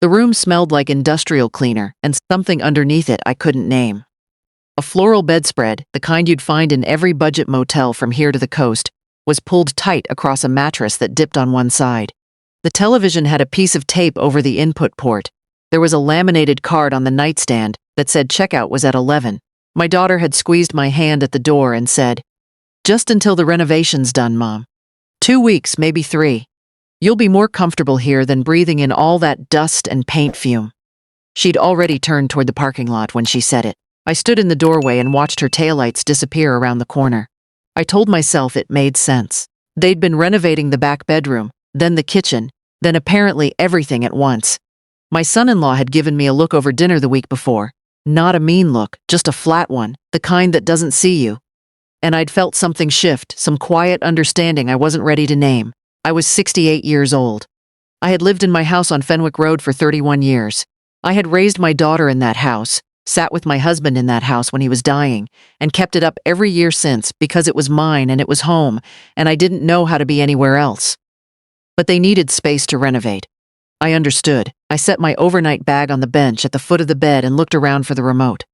The room smelled like industrial cleaner and something underneath it I couldn't name. A floral bedspread, the kind you'd find in every budget motel from here to the coast, was pulled tight across a mattress that dipped on one side. The television had a piece of tape over the input port. There was a laminated card on the nightstand that said checkout was at 11. My daughter had squeezed my hand at the door and said, "Just until the renovation's done, Mom. 2 weeks, maybe 3. You'll be more comfortable here than breathing in all that dust and paint fume." She'd already turned toward the parking lot when she said it. I stood in the doorway and watched her taillights disappear around the corner. I told myself it made sense. They'd been renovating the back bedroom, then the kitchen, then apparently everything at once. My son-in-law had given me a look over dinner the week before. Not a mean look, just a flat one, the kind that doesn't see you. And I'd felt something shift, some quiet understanding I wasn't ready to name. I was 68 years old. I had lived in my house on Fenwick Road for 31 years. I had raised my daughter in that house, sat with my husband in that house when he was dying, and kept it up every year since because it was mine and it was home, and I didn't know how to be anywhere else. But they needed space to renovate. I understood. I set my overnight bag on the bench at the foot of the bed and looked around for the remote.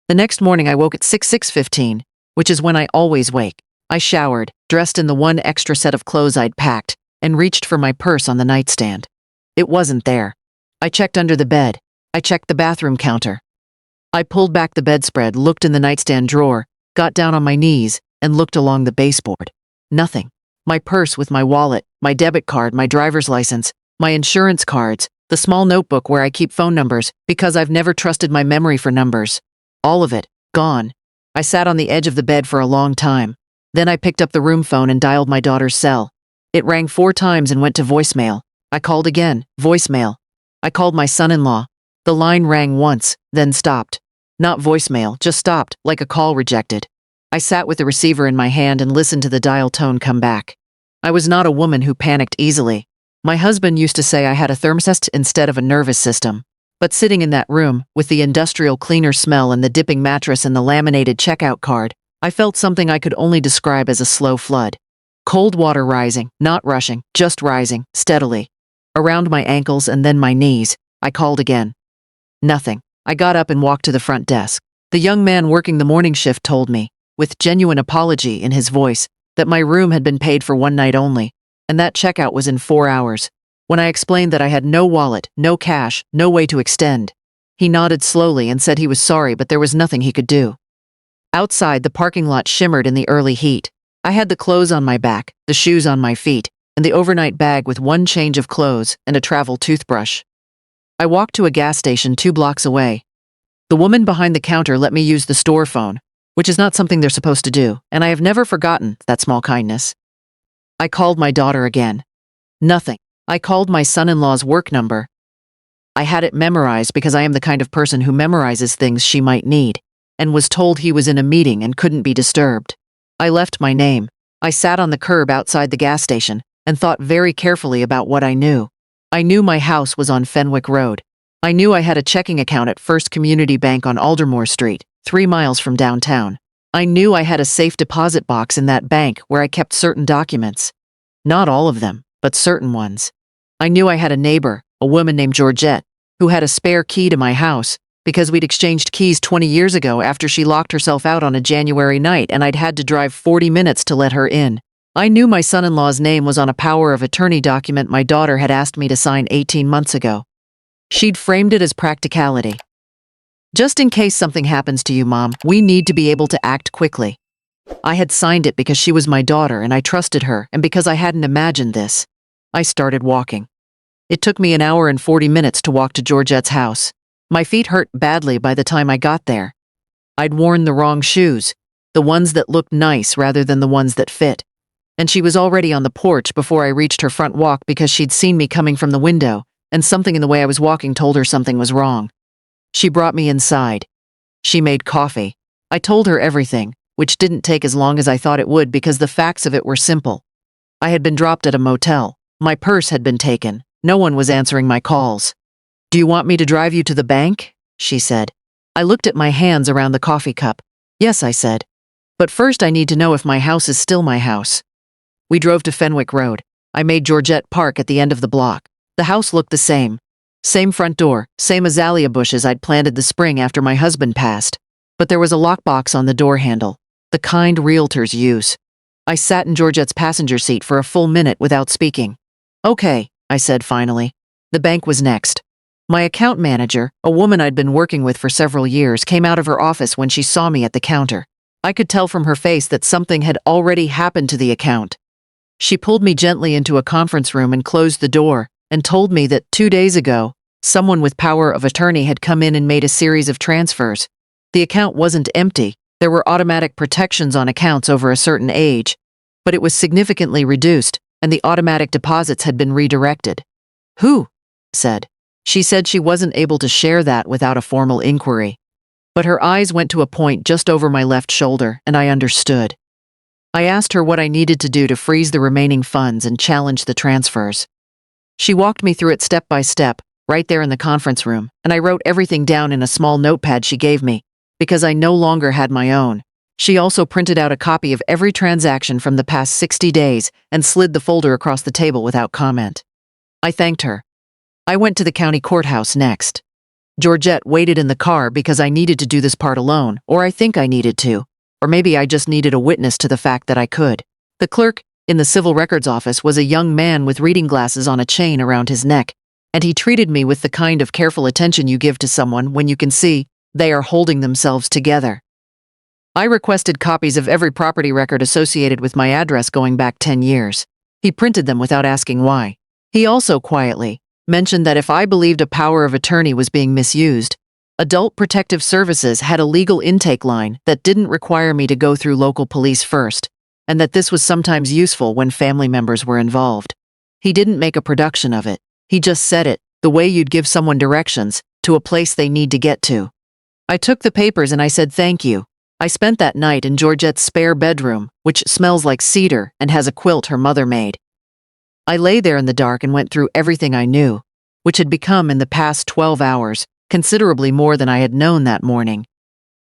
The next morning I woke at 6:15, which is when I always wake. I showered, dressed in the one extra set of clothes I'd packed, and reached for my purse on the nightstand. It wasn't there. I checked under the bed. I checked the bathroom counter. I pulled back the bedspread, looked in the nightstand drawer, got down on my knees, and looked along the baseboard. Nothing. My purse with my wallet, my debit card, my driver's license, my insurance cards, the small notebook where I keep phone numbers because I've never trusted my memory for numbers. All of it, gone. I sat on the edge of the bed for a long time. Then I picked up the room phone and dialed my daughter's cell. It rang 4 times and went to voicemail. I called again, voicemail. I called my son-in-law. The line rang once, then stopped. Not voicemail, just stopped, like a call rejected. I sat with the receiver in my hand and listened to the dial tone come back. I was not a woman who panicked easily. My husband used to say I had a thermostat instead of a nervous system. But sitting in that room, with the industrial cleaner smell and the dipping mattress and the laminated checkout card, I felt something I could only describe as a slow flood. Cold water rising, not rushing, just rising, steadily. Around my ankles and then my knees. I called again. Nothing. I got up and walked to the front desk. The young man working the morning shift told me, with genuine apology in his voice, that my room had been paid for one night only, and that checkout was in 4 hours. When I explained that I had no wallet, no cash, no way to extend, he nodded slowly and said he was sorry but there was nothing he could do. Outside, the parking lot shimmered in the early heat. I had the clothes on my back, the shoes on my feet, and the overnight bag with one change of clothes and a travel toothbrush. I walked to a gas station 2 blocks away. The woman behind the counter let me use the store phone, which is not something they're supposed to do, and I have never forgotten that small kindness. I called my daughter again. Nothing. I called my son-in-law's work number. I had it memorized because I am the kind of person who memorizes things she might need, and was told he was in a meeting and couldn't be disturbed. I left my name. I sat on the curb outside the gas station and thought very carefully about what I knew. I knew my house was on Fenwick Road. I knew I had a checking account at First Community Bank on Aldermore Street, 3 miles from downtown. I knew I had a safe deposit box in that bank where I kept certain documents. Not all of them, but certain ones. I knew I had a neighbor, a woman named Georgette, who had a spare key to my house because we'd exchanged keys 20 years ago after she locked herself out on a January night and I'd had to drive 40 minutes to let her in. I knew my son-in-law's name was on a power of attorney document my daughter had asked me to sign 18 months ago. She'd framed it as practicality. Just in case something happens to you, Mom, we need to be able to act quickly. I had signed it because she was my daughter and I trusted her and because I hadn't imagined this. I started walking. It took me 1 hour and 40 minutes to walk to Georgette's house. My feet hurt badly by the time I got there. I'd worn the wrong shoes, the ones that looked nice rather than the ones that fit. And she was already on the porch before I reached her front walk because she'd seen me coming from the window, and something in the way I was walking told her something was wrong. She brought me inside. She made coffee. I told her everything, which didn't take as long as I thought it would because the facts of it were simple. I had been dropped at a motel. My purse had been taken. No one was answering my calls. "Do you want me to drive you to the bank?" she said. I looked at my hands around the coffee cup. "Yes," I said. "But first I need to know if my house is still my house." We drove to Fenwick Road. I made Georgette park at the end of the block. The house looked the same. Same front door, same azalea bushes I'd planted the spring after my husband passed. But there was a lockbox on the door handle, the kind realtors use. I sat in Georgette's passenger seat for a full minute without speaking. Okay, I said finally. The bank was next. My account manager, a woman I'd been working with for several years, came out of her office when she saw me at the counter. I could tell from her face that something had already happened to the account. She pulled me gently into a conference room and closed the door, and told me that 2 days ago, someone with power of attorney had come in and made a series of transfers. The account wasn't empty. There were automatic protections on accounts over a certain age, but it was significantly reduced, and the automatic deposits had been redirected. Who? Said. She said she wasn't able to share that without a formal inquiry. But her eyes went to a point just over my left shoulder, and I understood. I asked her what I needed to do to freeze the remaining funds and challenge the transfers. She walked me through it step by step, right there in the conference room, and I wrote everything down in a small notepad she gave me, because I no longer had my own. She also printed out a copy of every transaction from the past 60 days and slid the folder across the table without comment. I thanked her. I went to the county courthouse next. Georgette waited in the car because I needed to do this part alone, or I think I needed to, or maybe I just needed a witness to the fact that I could. The clerk in the civil records office was a young man with reading glasses on a chain around his neck, and he treated me with the kind of careful attention you give to someone when you can see they are holding themselves together. I requested copies of every property record associated with my address going back 10 years. He printed them without asking why. He also quietly mentioned that if I believed a power of attorney was being misused, Adult Protective Services had a legal intake line that didn't require me to go through local police first, and that this was sometimes useful when family members were involved. He didn't make a production of it. He just said it, the way you'd give someone directions to a place they need to get to. I took the papers and I said thank you. I spent that night in Georgette's spare bedroom, which smells like cedar and has a quilt her mother made. I lay there in the dark and went through everything I knew, which had become in the past 12 hours, considerably more than I had known that morning.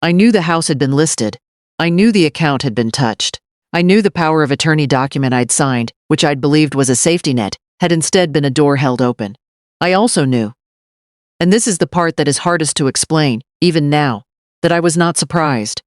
I knew the house had been listed. I knew the account had been touched. I knew the power of attorney document I'd signed, which I'd believed was a safety net, had instead been a door held open. I also knew, and this is the part that is hardest to explain, even now, that I was not surprised.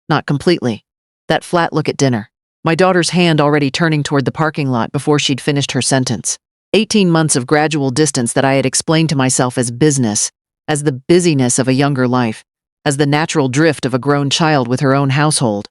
Not completely. That flat look at dinner. My daughter's hand already turning toward the parking lot before she'd finished her sentence. 18 months of gradual distance that I had explained to myself as business, as the busyness of a younger life, as the natural drift of a grown child with her own household.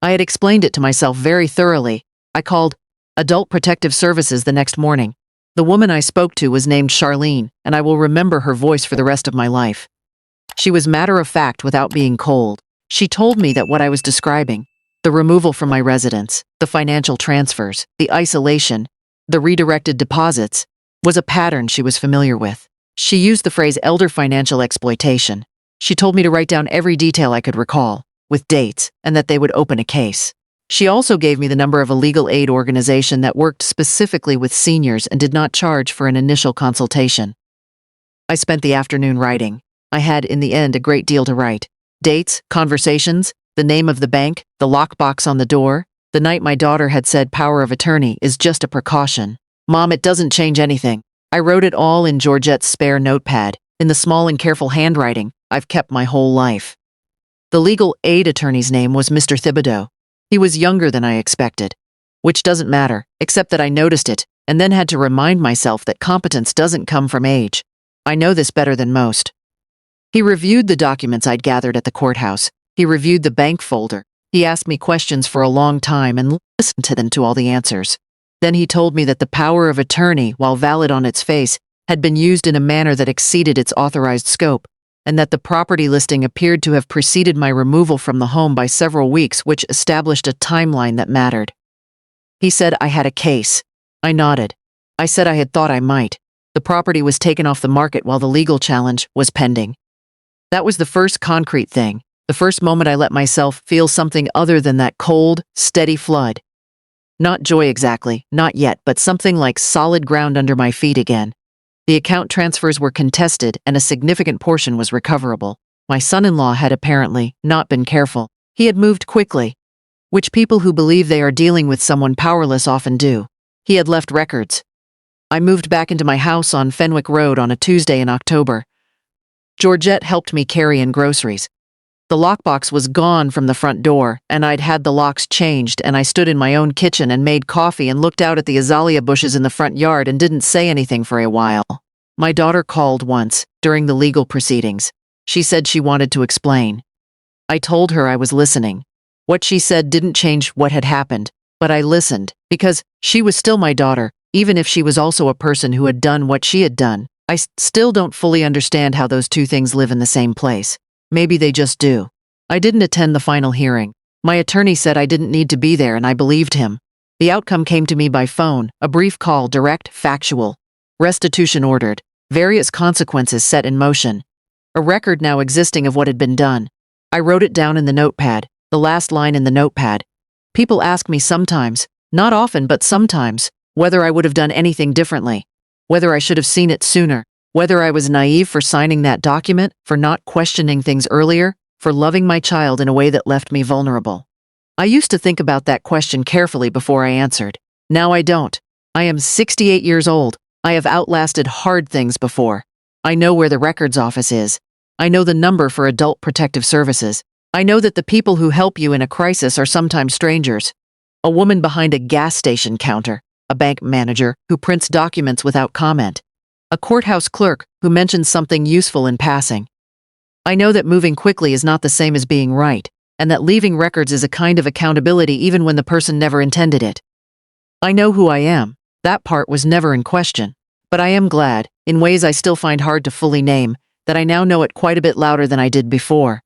I had explained it to myself very thoroughly. I called Adult Protective Services the next morning. The woman I spoke to was named Charlene, and I will remember her voice for the rest of my life. She was matter-of-fact without being cold. She told me that what I was describing, the removal from my residence, the financial transfers, the isolation, the redirected deposits, was a pattern she was familiar with. She used the phrase elder financial exploitation. She told me to write down every detail I could recall, with dates, and that they would open a case. She also gave me the number of a legal aid organization that worked specifically with seniors and did not charge for an initial consultation. I spent the afternoon writing. I had, in the end, a great deal to write. Dates, conversations, the name of the bank, the lockbox on the door, the night my daughter had said power of attorney is just a precaution. Mom, it doesn't change anything. I wrote it all in Georgette's spare notepad, in the small and careful handwriting I've kept my whole life. The legal aid attorney's name was Mr. Thibodeau. He was younger than I expected, which doesn't matter, except that I noticed it, and then had to remind myself that competence doesn't come from age. I know this better than most. He reviewed the documents I'd gathered at the courthouse. He reviewed the bank folder. He asked me questions for a long time and listened to them to all the answers. Then he told me that the power of attorney, while valid on its face, had been used in a manner that exceeded its authorized scope, and that the property listing appeared to have preceded my removal from the home by several weeks, which established a timeline that mattered. He said I had a case. I nodded. I said I had thought I might. The property was taken off the market while the legal challenge was pending. That was the first concrete thing, the first moment I let myself feel something other than that cold, steady flood. Not joy exactly, not yet, but something like solid ground under my feet again. The account transfers were contested and a significant portion was recoverable. My son-in-law had apparently not been careful. He had moved quickly, which people who believe they are dealing with someone powerless often do. He had left records. I moved back into my house on Fenwick Road on a Tuesday in October. Georgette helped me carry in groceries. The lockbox was gone from the front door, and I'd had the locks changed, and I stood in my own kitchen and made coffee and looked out at the azalea bushes in the front yard and didn't say anything for a while. My daughter called once, during the legal proceedings. She said she wanted to explain. I told her I was listening. What she said didn't change what had happened, but I listened, because she was still my daughter, even if she was also a person who had done what she had done. I still don't fully understand how those two things live in the same place. Maybe they just do. I didn't attend the final hearing. My attorney said I didn't need to be there, and I believed him. The outcome came to me by phone, a brief call, direct, factual. Restitution ordered. Various consequences set in motion. A record now existing of what had been done. I wrote it down in the notepad, the last line in the notepad. People ask me sometimes, not often but sometimes, whether I would have done anything differently, whether I should have seen it sooner, whether I was naive for signing that document, for not questioning things earlier, for loving my child in a way that left me vulnerable. I used to think about that question carefully before I answered. Now I don't. I am 68 years old. I have outlasted hard things before. I know where the records office is. I know the number for Adult Protective Services. I know that the people who help you in a crisis are sometimes strangers. A woman behind a gas station counter, a bank manager who prints documents without comment, a courthouse clerk who mentions something useful in passing. I know that moving quickly is not the same as being right, and that leaving records is a kind of accountability even when the person never intended it. I know who I am. That part was never in question. But I am glad, in ways I still find hard to fully name, that I now know it quite a bit louder than I did before.